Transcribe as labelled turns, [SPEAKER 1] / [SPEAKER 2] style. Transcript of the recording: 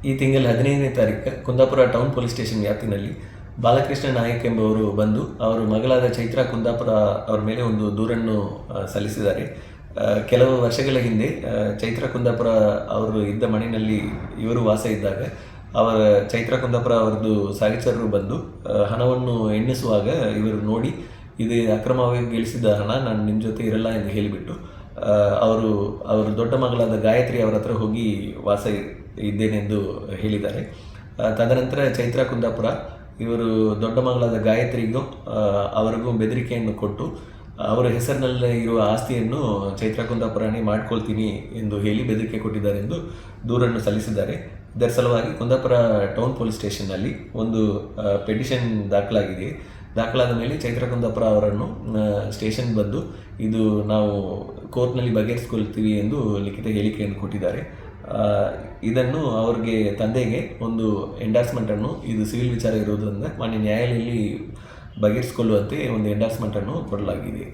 [SPEAKER 1] ಈ ತಿಂಗಳ 15ನೇ ತಾರೀಕು ಕುಂದಾಪುರ ಟೌನ್ ಪೊಲೀಸ್ ಸ್ಟೇಷನ್ ವ್ಯಾಪ್ತಿನಲ್ಲಿ ಬಾಲಕೃಷ್ಣ ನಾಯಕ್ ಎಂಬುವರು ಬಂದು ಅವರ ಮಗಳಾದ ಚೈತ್ರಾ ಕುಂದಾಪುರ ಅವರ ಮೇಲೆ ಒಂದು ದೂರನ್ನು ಸಲ್ಲಿಸಿದ್ದಾರೆ. ಕೆಲವು ವರ್ಷಗಳ ಹಿಂದೆ ಚೈತ್ರಾ ಕುಂದಾಪುರ ಅವರು ಇದ್ದ ಮನೆಯಲ್ಲಿ ಇವರು ವಾಸ ಇದ್ದಾಗ ಅವರ ಚೈತ್ರಾ ಕುಂದಾಪುರ ಅವರದ್ದು ಸಹಚರರು ಬಂದು ಹಣವನ್ನು ಎಣ್ಣಿಸುವಾಗ ಇವರು ನೋಡಿ ಇದು ಅಕ್ರಮವಾಗಿ ಗಳಿಸಿದ ಹಣ, ನಾನು ನಿಮ್ಮ ಜೊತೆ ಇರಲ್ಲ ಎಂದು ಹೇಳಿಬಿಟ್ಟು ಅವರು ದೊಡ್ಡ ಮಗಳಾದ ಗಾಯತ್ರಿ ಅವರ ಹತ್ರ ಹೋಗಿ ವಾಸ ಇದ್ದೇನೆಂದು ಹೇಳಿದ್ದಾರೆ. ತದನಂತರ ಚೈತ್ರಾ ಕುಂದಾಪುರ ಇವರು ದೊಡ್ಡ ಮಗಳಾದ ಗಾಯತ್ರಿಗೂ ಅವರಿಗೂ ಬೆದರಿಕೆಯನ್ನು ಕೊಟ್ಟು ಅವರ ಹೆಸರಿನಲ್ಲಿ ಇರುವ ಆಸ್ತಿಯನ್ನು ಚೈತ್ರಾ ಕುಂದಾಪುರನೇ ಮಾಡ್ಕೊಳ್ತೀನಿ ಎಂದು ಹೇಳಿ ಬೆದರಿಕೆ ಕೊಟ್ಟಿದ್ದಾರೆ ಎಂದು ದೂರನ್ನು ಸಲ್ಲಿಸಿದ್ದಾರೆ. ಇದರ ಸಲುವಾಗಿ ಕುಂದಾಪುರ ಟೌನ್ ಪೊಲೀಸ್ ಸ್ಟೇಷನ್ನಲ್ಲಿ ಒಂದು ಪೆಟಿಷನ್ ದಾಖಲಾದ ಮೇಲೆ ಚೈತ್ರಾ ಕುಂದಾಪುರ ಅವರನ್ನು ಸ್ಟೇಷನ್ ಬಂದು ಇದು ನಾವು ಕೋರ್ಟ್ನಲ್ಲಿ ಬಗೆಹರಿಸ್ಕೊಳ್ತೀವಿ ಎಂದು ಲಿಖಿತ ಹೇಳಿಕೆಯನ್ನು ಕೊಟ್ಟಿದ್ದಾರೆ. ಇದನ್ನು ಅವ್ರಿಗೆ ತಂದೆಗೆ ಒಂದು ಎಂಡಾರ್ಸ್ಮೆಂಟನ್ನು, ಇದು ಸಿವಿಲ್ ವಿಚಾರ ಇರುವುದರಿಂದ ಮಾನ್ಯ ನ್ಯಾಯಾಲಯದಲ್ಲಿ ಬಗೆಹರಿಸಿಕೊಳ್ಳುವಂತೆ ಒಂದು ಎಂಡಾರ್ಸ್ಮೆಂಟನ್ನು ಕೊಡಲಾಗಿದೆ.